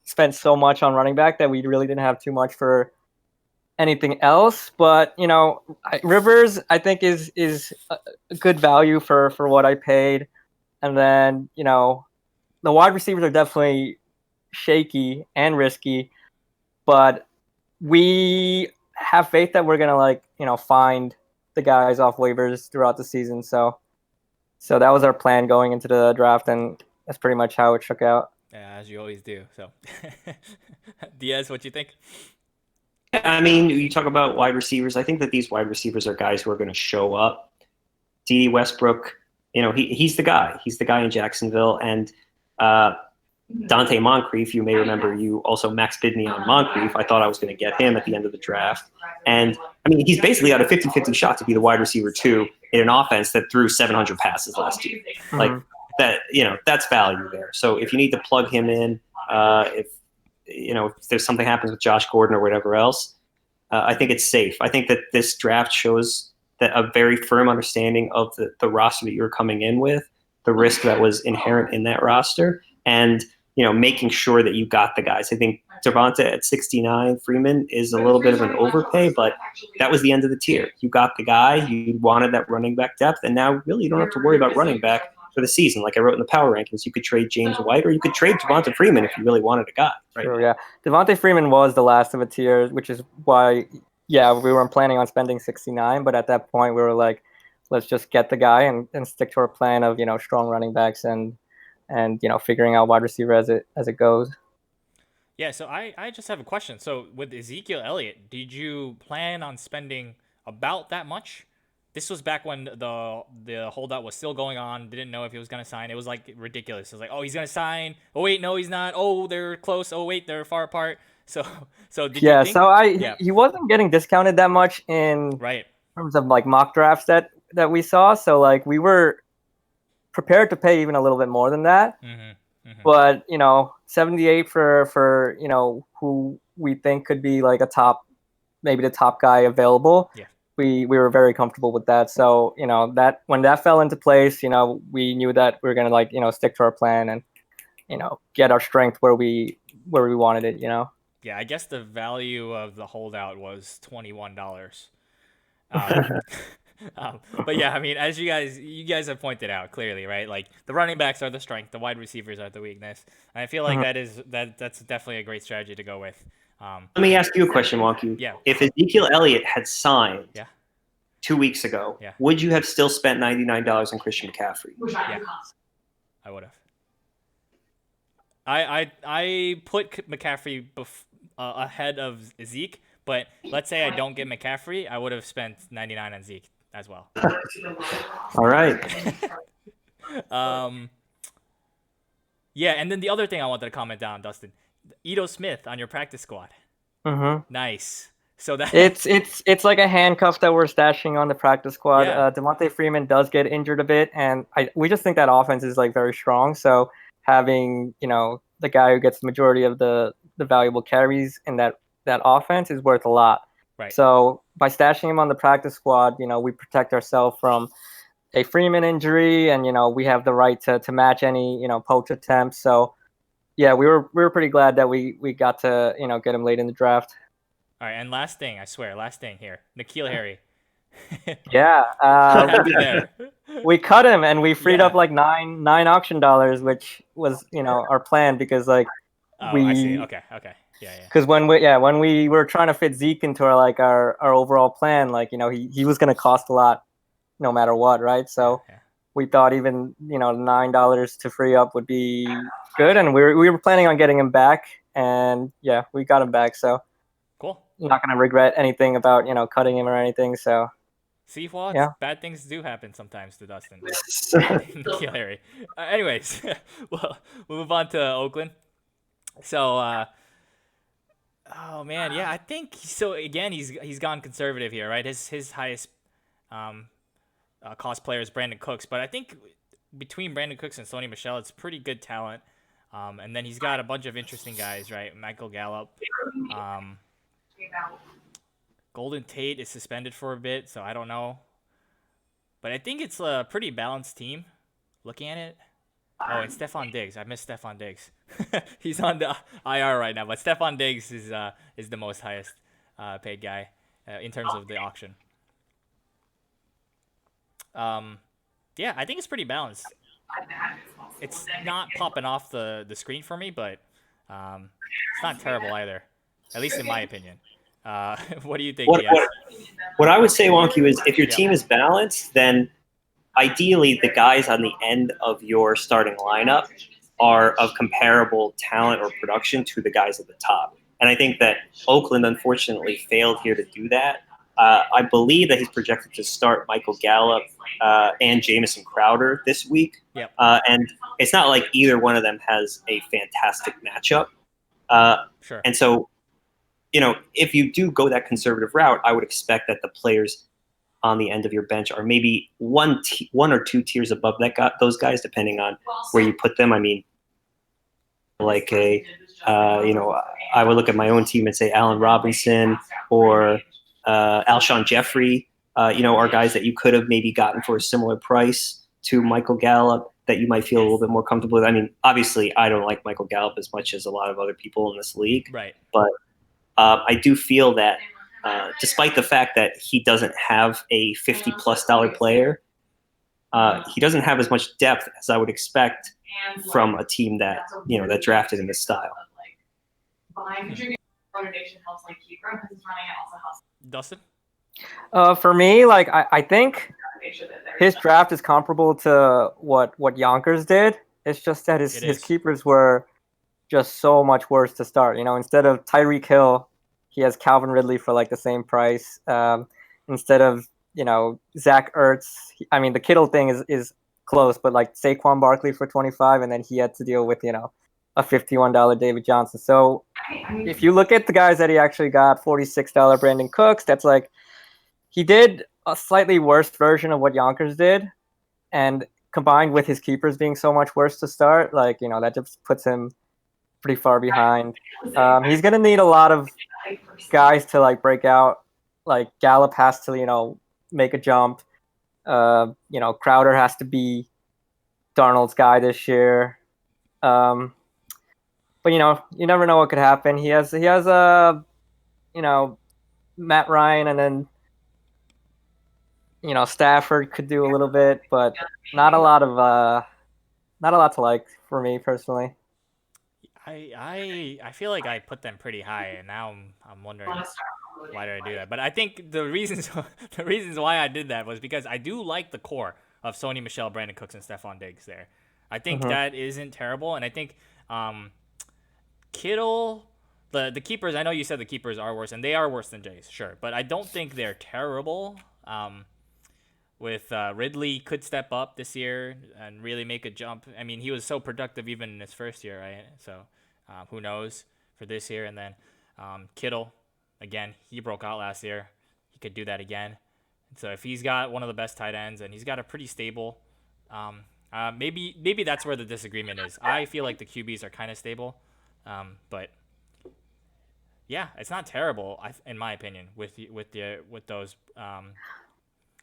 spent so much on running back that we really didn't have too much for anything else. But Rivers I think is a good value for what I paid, and then the wide receivers are definitely shaky and risky, but we have faith that we're gonna find the guys off waivers throughout the season. So that was our plan going into the draft, and that's pretty much how it shook out. Yeah, as you always do. So, Diaz, what you think? You talk about wide receivers. I think that these wide receivers are guys who are going to show up. D.D. Westbrook, he's the guy. He's the guy in Jacksonville. And Dante Moncrief, you may remember you also max bid me on Moncrief. I thought I was going to get him at the end of the draft. And, he's basically got a 50-50 shot to be the wide receiver too in an offense that threw 700 passes last year. Mm-hmm. That, that's value there. So if you need to plug him in, if there's something happens with Josh Gordon or whatever else, I think it's safe. I think that this draft shows that a very firm understanding of the roster that you're coming in with, the risk that was inherent in that roster, and making sure that you got the guys. I think Devonta at 69, Freeman is a little bit of an overpay, but that was the end of the tier. You got the guy, you wanted that running back depth, and now really you don't have to worry about running back for the season. Like I wrote in the power rankings, you could trade James White or you could trade Devonta Freeman if you really wanted a guy. Right? Sure, yeah. Devonta Freeman was the last of a tier, which is why, yeah, we weren't planning on spending 69, but at that point we were like, let's just get the guy and stick to our plan of, strong running backs and figuring out wide receiver as it goes. Yeah, so I just have a question. So with Ezekiel Elliott, did you plan on spending about that much? This was back when the holdout was still going on. Didn't know if he was gonna sign. It was like ridiculous. It was like, oh, he's gonna sign. Oh wait, no, he's not. Oh, they're close. Oh wait, they're far apart. So did you think? So he wasn't getting discounted that much in Right. terms of like mock drafts that we saw. So like we were prepared to pay even a little bit more than that. Mm-hmm. But 78 for who we think could be like maybe the top guy available. Yeah. We were very comfortable with that. So that when that fell into place, we knew that we were gonna like stick to our plan and get our strength where we wanted it. Yeah, I guess the value of the holdout was $21. But yeah, I mean, as you guys have pointed out clearly, right? Like the running backs are the strength, the wide receivers are the weakness. And I feel like that's definitely a great strategy to go with. Let me ask you a question, Wonku. Yeah. If Ezekiel Elliott had signed Yeah. 2 weeks ago, Yeah. would you have still spent $99 on Christian McCaffrey? Yeah. I would have. I put McCaffrey ahead of Zeke, but let's say I don't get McCaffrey, I would have spent 99 on Zeke as well. All right. Yeah, and then the other thing I wanted to comment on, Dustin, Ito Smith on your practice squad. Mm-hmm. Nice. So that it's like a handcuff that we're stashing on the practice squad. Yeah. Devonta Freeman does get injured a bit, and we just think that offense is like very strong. So having the guy who gets the majority of the valuable carries in that offense is worth a lot. Right. So by stashing him on the practice squad, we protect ourselves from a Freeman injury, and we have the right to match any poach attempts. So yeah, we were pretty glad that we got to get him late in the draft. All right, and last thing here, N'Keal Harry. Yeah, What happened there? we cut him and we freed Yeah. up like nine auction dollars, which was our plan because like Oh, I see. Okay. Yeah. because when we were trying to fit Zeke into our overall plan, like he was gonna cost a lot no matter what, right? So Yeah. we thought even $9 to free up would be good, and we were planning on getting him back, and yeah, we got him back. So Cool. not gonna regret anything about cutting him or anything. So See, Fuad, Yeah. bad things do happen sometimes to Dustin. N'Keal Harry. Anyways, well, we'll move on to Oakland. So, oh man, yeah, I think so. Again, he's gone conservative here, right? His highest cost player is Brandon Cooks, but I think between Brandon Cooks and Sony Michel, it's pretty good talent. And then he's got a bunch of interesting guys, right? Michael Gallup. Golden Tate is suspended for a bit, so I don't know. But I think it's a pretty balanced team. Looking at it. Oh, and Stephon Diggs. I missed Stephon Diggs. He's on the IR right now, but Stephon Diggs is the most highest paid guy in terms of the auction. Yeah, I think it's pretty balanced. It's not popping off the screen for me, but it's not terrible either, at least in my opinion. What do you think? What I would say, Wonky, is if your team is balanced, then ideally the guys on the end of your starting lineup are of comparable talent or production to the guys at the top. And I think that Oakland unfortunately failed here to do that. I believe that he's projected to start Michael Gallup and Jamison Crowder this week. Yep. And it's not like either one of them has a fantastic matchup. Sure. And so, if you do go that conservative route, I would expect that the players on the end of your bench are maybe one or two tiers above those guys, depending on where you put them. I mean, like I would look at my own team and say Allen Robinson or Alshon Jeffrey, are guys that you could have maybe gotten for a similar price to Michael Gallup. that you might feel a little bit more comfortable with? I mean, obviously, I don't like Michael Gallup as much as a lot of other people in this league, Right. but I do feel that despite the fact that he doesn't have a $50+ player, he doesn't have as much depth as I would expect from a team that that drafted in this style. Dustin? For me, like I think his draft is comparable to what Yonkers did. It's just that It his is. keepers were just so much worse to start. Instead of Tyreek Hill, he has Calvin Ridley for like the same price. Instead of Zach Ertz, I mean the Kittle thing is close, but like Saquon Barkley for 25, and then he had to deal with a $51 David Johnson. So if you look at the guys that he actually got, $46 Brandon Cooks, that's like he did a slightly worse version of what Yonkers did, and combined with his keepers being so much worse to start, like that just puts him pretty far behind. He's gonna need a lot of guys to like break out. Like Gallup has to make a jump. Crowder has to be Darnold's guy this year. But you never know what could happen. He has Matt Ryan, and then Stafford could do a little bit, but not a lot to like for me personally. I feel like I put them pretty high, and now I'm wondering why did I do that. But I think the reasons why I did that was because I do like the core of Sony Michel, Brandon Cooks, and Stephon Diggs there. I think that isn't terrible, and I think Kittle, the keepers. I know you said the keepers are worse, and they are worse than Jays, sure, but I don't think they're terrible. With Ridley could step up this year and really make a jump. I mean, he was so productive even in his first year, right? So who knows for this year? And then Kittle, again, he broke out last year. He could do that again. So if he's got one of the best tight ends and he's got a pretty stable, maybe that's where the disagreement is. I feel like the QBs are kind of stable, but yeah, it's not terrible in my opinion with those.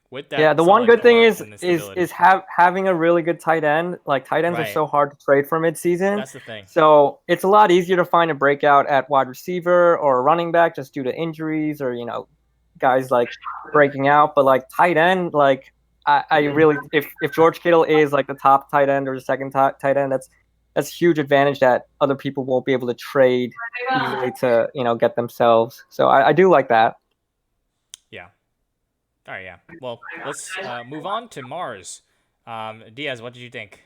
With that, The one good thing is stability. having a really good tight end. Like tight ends are Right. so hard to trade for midseason. That's the thing. So it's a lot easier to find a breakout at wide receiver or a running back just due to injuries or guys like breaking out. But like tight end, like I really if George Kittle is like the top tight end or the second tight end, that's a huge advantage that other people won't be able to trade easily to get themselves. So I do like that. Yeah. All right, yeah. Well, let's move on to Mars. Diaz, what did you think?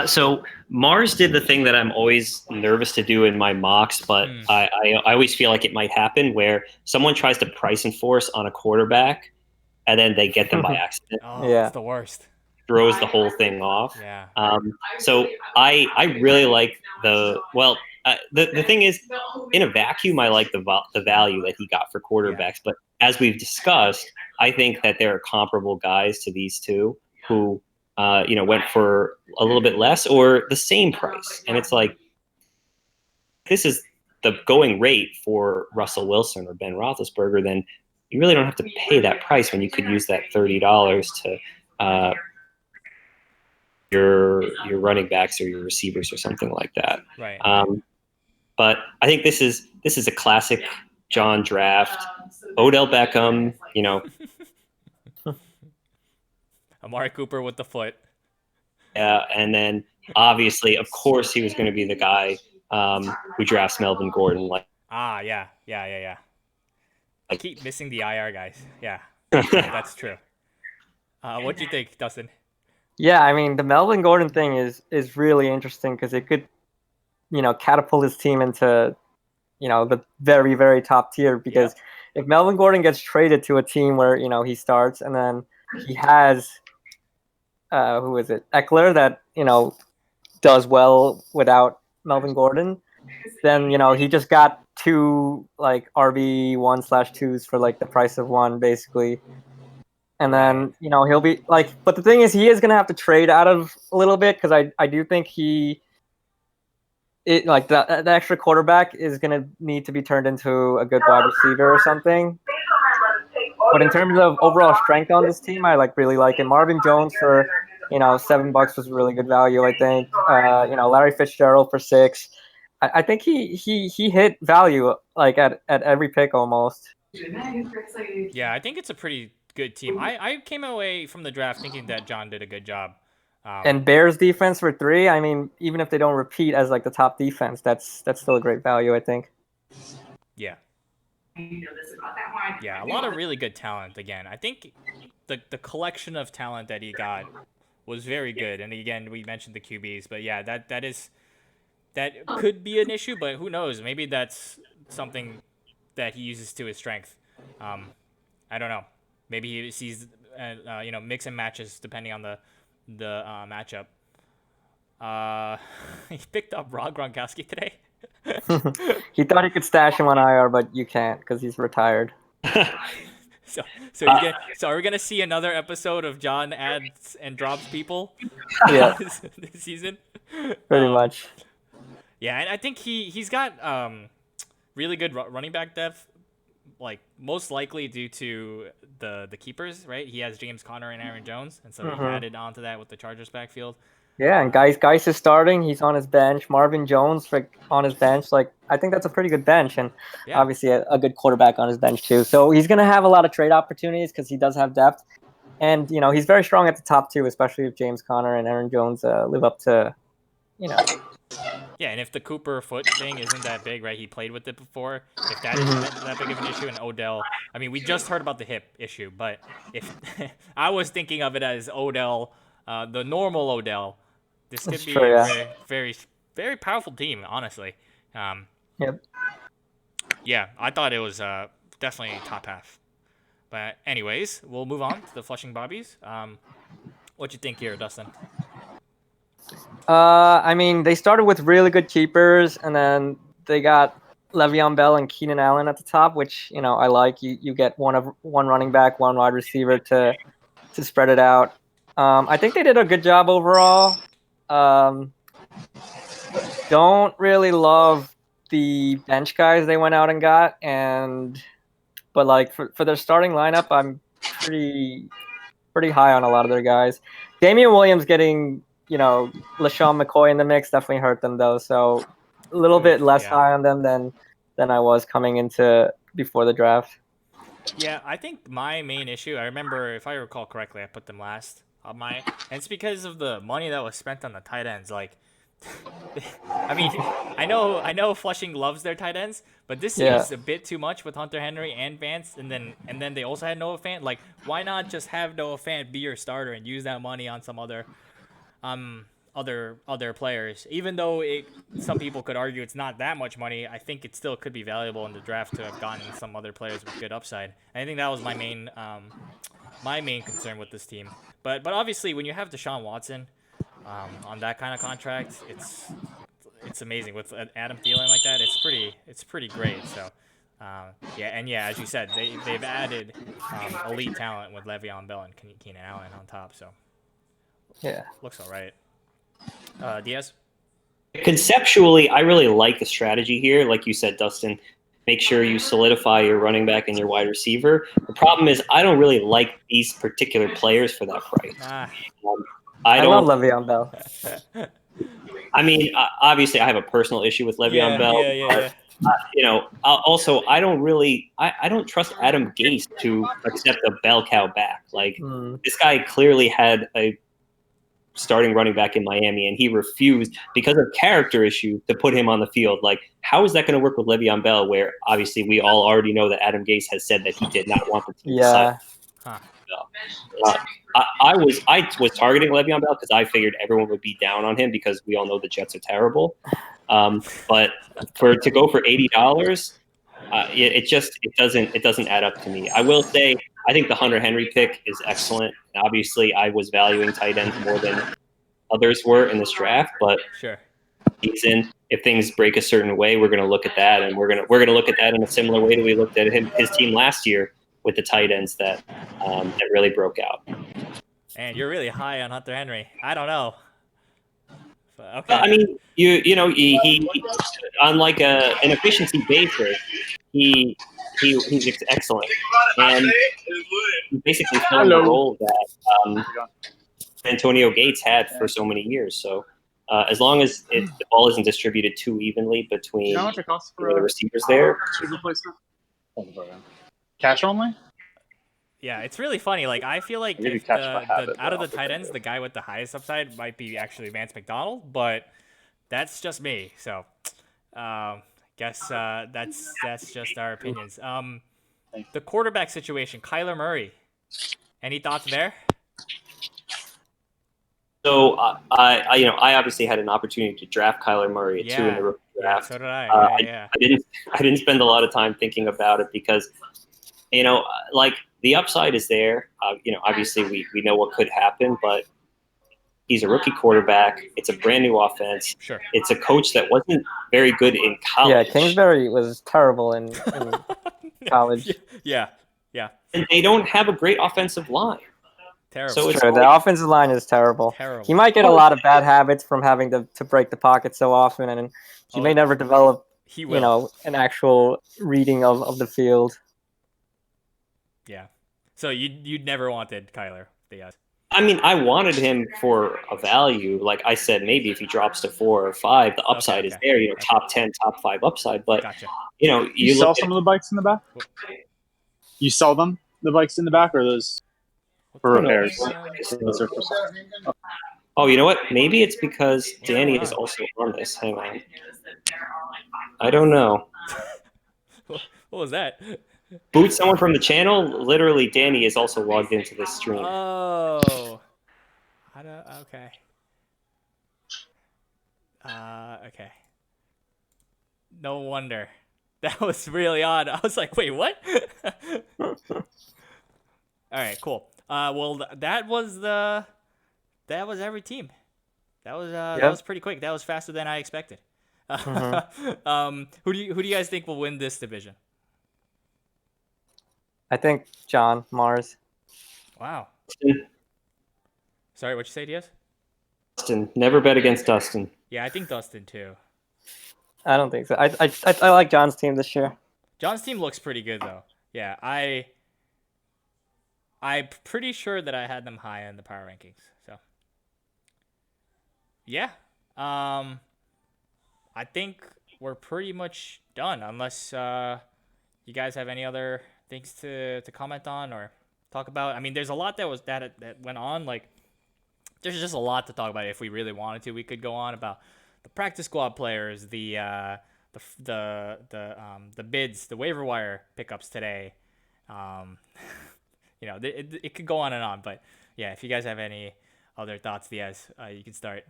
So Mars did the thing that I'm always nervous to do in my mocks, but I always feel like it might happen where someone tries to price enforce on a quarterback, and then they get them by accident. Oh, Yeah. it's the worst. Throws the whole thing off. Yeah. So I really like the thing is, in a vacuum, I like the value that he got for quarterbacks. But as we've discussed, I think that there are comparable guys to these two who went for a little bit less or the same price. And it's like, this is the going rate for Russell Wilson or Ben Roethlisberger, then you really don't have to pay that price when you could use that $30 to your running backs or your receivers or something like that. Right. But I think this is a classic John draft. Odell Beckham, Amari Cooper with the foot. Yeah, and then obviously, of course, he was going to be the guy who drafts Melvin Gordon. Yeah. I keep missing the IR guys. Yeah, that's true. What do you think, Dustin? Yeah, I mean the Melvin Gordon thing is really interesting because it could, catapult his team into, the very, very top tier. Because if Melvin Gordon gets traded to a team where he starts and then he has, who is it, Eckler that does well without Melvin Gordon, then he just got two like RB1/2s for like the price of one basically. And then, he'll be like, but the thing is, he is going to have to trade out of a little bit because I do think the extra quarterback is going to need to be turned into a good wide receiver or something. But in terms of overall strength on this team, I really like it. Marvin Jones for $7 was really good value, I think. Larry Fitzgerald for 6. I think he hit value like at every pick almost. Yeah, I think it's a pretty good team. I came away from the draft thinking that John did a good job. And Bears defense for 3. I mean, even if they don't repeat as like the top defense, that's still a great value, I think. Yeah. Yeah, a lot of really good talent again. I think the collection of talent that he got was very good. And again, we mentioned the QBs, but yeah, that could be an issue, but who knows? Maybe that's something that he uses to his strength. I don't know. Maybe he sees mix and matches depending on the matchup. He picked up Rob Gronkowski today. He thought he could stash him on IR, but you can't because he's retired. So are we gonna see another episode of John adds and drops people? Yeah, this season. pretty much. Yeah, and I think he's got really good running back depth, like most likely due to the keepers, right? He has James Conner and Aaron Jones, and so he added onto that with the Chargers backfield. Yeah, and Geis is starting. He's on his bench. Marvin Jones on his bench. Like, I think that's a pretty good bench, and obviously a good quarterback on his bench too. So he's going to have a lot of trade opportunities because he does have depth, and he's very strong at the top too, especially if James Conner and Aaron Jones live up to. Yeah, and if the Cooper foot thing isn't that big, right? He played with it before. If that isn't that big of an issue, and Odell, I mean, we just heard about the hip issue, but if I was thinking of it as Odell, the normal Odell, this could be a very, very, very powerful team, honestly. Yep. Yeah, I thought it was definitely top half. But anyways, we'll move on to the Flushing Bobbies. What you think here, Dustin? I mean, they started with really good keepers, and then they got Le'Veon Bell and Keenan Allen at the top, which I like. You get one running back, one wide receiver to spread it out. I think they did a good job overall. Don't really love the bench guys they went out and got, but like for their starting lineup, I'm pretty high on a lot of their guys. Damian Williams getting LaShawn McCoy in the mix definitely hurt them though, so a little bit less high on them than I was coming into before the draft. Yeah, I think my main issue, I remember, if I recall correctly, I put them last on and it's because of the money that was spent on the tight ends. Like, I mean, I know Flushing loves their tight ends, but this seems a bit too much with Hunter Henry and Vance, and then they also had Noah Fant. Like, why not just have Noah Fant be your starter and use that money on some other players? Even though some people could argue it's not that much money, I think it still could be valuable in the draft to have gotten some other players with good upside. And I think that was my main concern with this team. But obviously, when you have Deshaun Watson on that kind of contract, it's amazing with Adam Thielen like that. It's pretty great. So as you said, they've added elite talent with Le'Veon Bell and Keenan Allen on top. So looks all right. Diaz? Conceptually, I really like the strategy here. Like you said, Dustin, make sure you solidify your running back and your wide receiver. The problem is I don't really like these particular players for that price. I love Le'Veon Bell. I mean, obviously, I have a personal issue with Le'Veon Bell. Yeah. Also, I don't trust Adam Gase to accept a bell cow back. Like, this guy clearly had a starting running back in Miami, and he refused because of character issue to put him on the field. Like, how is that going to work with Le'Veon Bell, where obviously we all already know that Adam Gase has said that he did not want the team to sign. I was targeting Le'Veon Bell because I figured everyone would be down on him because we all know the Jets are terrible. But to go for $80, it doesn't add up to me. I will say I think the Hunter Henry pick is excellent. Obviously, I was valuing tight ends more than others were in this draft, but he's in. If things break a certain way, we're going to look at that, and we're going to look at that in a similar way that we looked at his team last year with the tight ends that really broke out. And you're really high on Hunter Henry. I don't know. Okay. I mean, he on like an efficiency basis, he's excellent, and he basically filling the role that Antonio Gates had for so many years. So as long as the ball isn't distributed too evenly between You know how much it costs the for a receivers there. tube replacement? Cash only? Yeah, it's really funny. Like I feel like I'll give you if catch by the habit, out of but the I'll tight ends, the guy with the highest upside might be actually Vance McDonald, but that's just me. So, guess that's just our opinions. The quarterback situation, Kyler Murray. Any thoughts there? So I obviously had an opportunity to draft Kyler Murray too in the rookie Yeah, draft. so did I. Yeah. I didn't spend a lot of time thinking about it because, like the upside is there. Obviously we know what could happen, but he's a rookie quarterback. It's a brand new offense. Sure. It's a coach that wasn't very good in college. Yeah, Kingsbury was terrible in college. Yeah. And they don't have a great offensive line. Terrible. So it's True, the offensive line is terrible. Terrible. He might get a lot of bad habits from having to break the pocket so often, and he may never develop, He will. an actual reading of the field. Yeah. So you'd never wanted Kyler Diaz. I mean, I wanted him for a value. Like I said, maybe if he drops to 4 or 5, the upside is there. Top 10, top 5 upside. But Gotcha. you sell look some of the bikes in the back? You sell them, the bikes in the back, or those for repairs? Those are for sale. Oh, you know what? Maybe it's because Danny is also on this. Hang on. I don't know. What was that? Boot someone from the channel. Literally, Danny is also logged into this stream. Oh. Okay. Okay. No wonder. That was really odd. I was like, wait, what? All right, cool. Well, that was every team. That was pretty quick. That was faster than I expected. Who do you guys think will win this division? I think John Mars. Wow. Sorry, what you say, Diaz? Dustin, never bet against Dustin. Yeah, I think Dustin too. I don't think so. I like John's team this year. John's team looks pretty good though. Yeah, I'm pretty sure that I had them high in the power rankings. So yeah, I think we're pretty much done unless you guys have any other things to comment on or talk about. I mean, there's a lot that went on. Like, there's just a lot to talk about. If we really wanted to, we could go on about the practice squad players, the bids, the waiver wire pickups today. It could go on and on. But yeah, if you guys have any other thoughts, Diaz, you can start.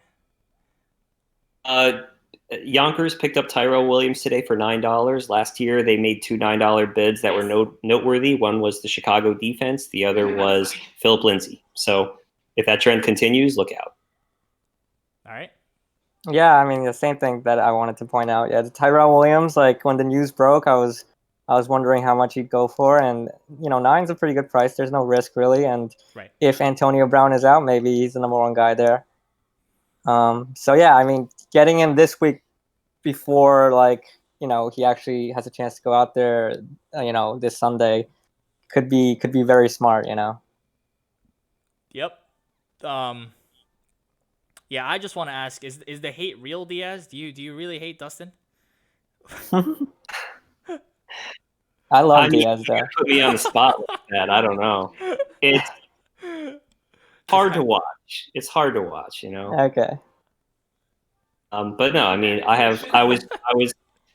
Yonkers picked up Tyrell Williams today for $9. Last year, they made 2 $9 bids that were noteworthy. One was the Chicago defense. The other was Philip Lindsay. So if that trend continues, look out. All right. Yeah, I mean the same thing that I wanted to point out. Yeah, the Tyrell Williams. Like when the news broke, I was wondering how much he'd go for, and 9's a pretty good price. There's no risk really, and if Antonio Brown is out, maybe he's the number 1 guy there. So yeah, I mean, getting him this week before he actually has a chance to go out there, this Sunday, could be very smart. Yep. Yeah, I just want to ask: is the hate real, Diaz? Do you really hate Dustin? I love Diaz though. Put me on the spot like that. I don't know. It's hard to watch. It's hard to watch. Okay. But no, I mean,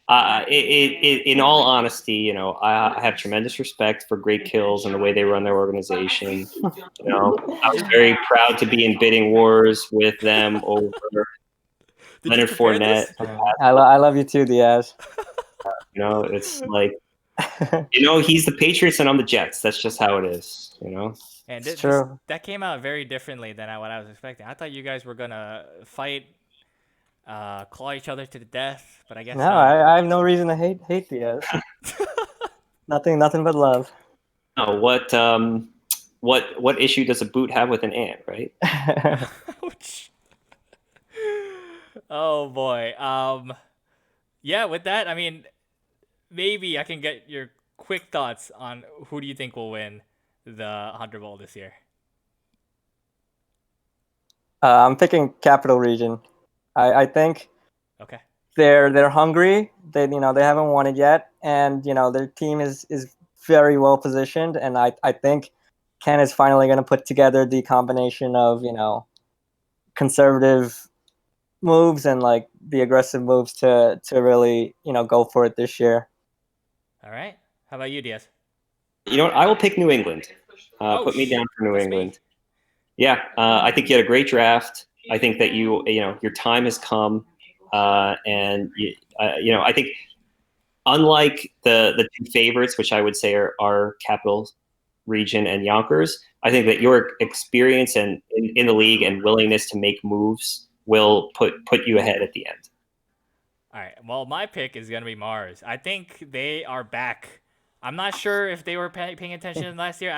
in all honesty, I have tremendous respect for Great Kills and the way they run their organization. I was very proud to be in bidding wars with them over Leonard Fournette. I love you too, Diaz. It's like, he's the Patriots and I'm the Jets. That's just how it is, And it's true. That came out very differently than what I was expecting. I thought you guys were gonna fight, claw each other to the death, but I guess no. I have no reason to hate Diaz. nothing but love. No, what issue does a boot have with an ant, right? Ouch. Oh boy. Yeah, with that, I mean, maybe I can get your quick thoughts on who do you think will win the Hunter Bowl this year? I'm picking Capital Region. I think Okay. they're hungry. They they haven't won it yet, and their team is very well positioned. And I think Ken is finally going to put together the combination of conservative moves and like the aggressive moves to really go for it this year. All right. How about you, Diaz? You know what? I will pick New England. Put me down for New that's me. England. Yeah, I think you had a great draft. I think that your time has come, and I think unlike the two favorites, which I would say are Capital Region and Yonkers, I think that your experience and in the league and willingness to make moves will put you ahead at the end. All right. Well, my pick is gonna be Mars. I think they are back. I'm not sure if they were paying attention last year.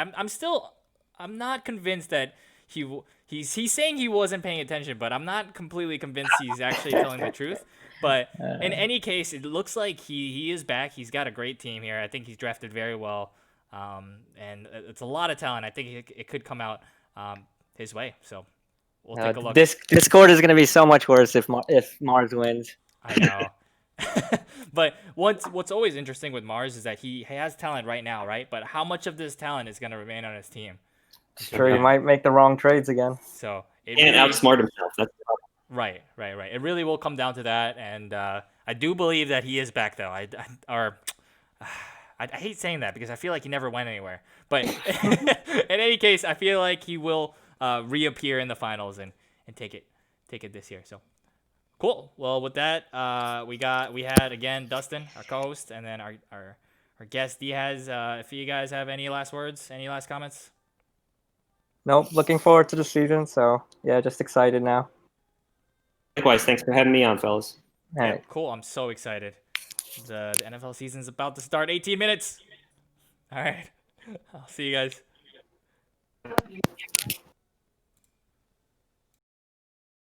I'm not convinced that he's saying he wasn't paying attention, but I'm not completely convinced he's actually telling the truth. But in any case, it looks like he is back. He's got a great team here. I think he's drafted very well, and it's a lot of talent. I think it could come out his way. So we'll take a look. Discord is going to be so much worse if Mars wins. I know. But what's always interesting with Mars is that he has talent right now, right? But how much of this talent is going to remain on his team? Sure, he might make the wrong trades again. So And outsmart himself. That's right. It really will come down to that, and I do believe that he is back, though. I hate saying that because I feel like he never went anywhere. But in any case, I feel like he will reappear in the finals and take it this year. So. Cool. Well, with that, we had again Dustin, our co-host, and then our guest Diaz. If you guys have any last words, any last comments? Nope. Looking forward to the season. So yeah, just excited now. likewise. Thanks for having me on, fellas. All right. Cool. I'm so excited. The NFL season's about to start. 18 minutes. All right. I'll see you guys.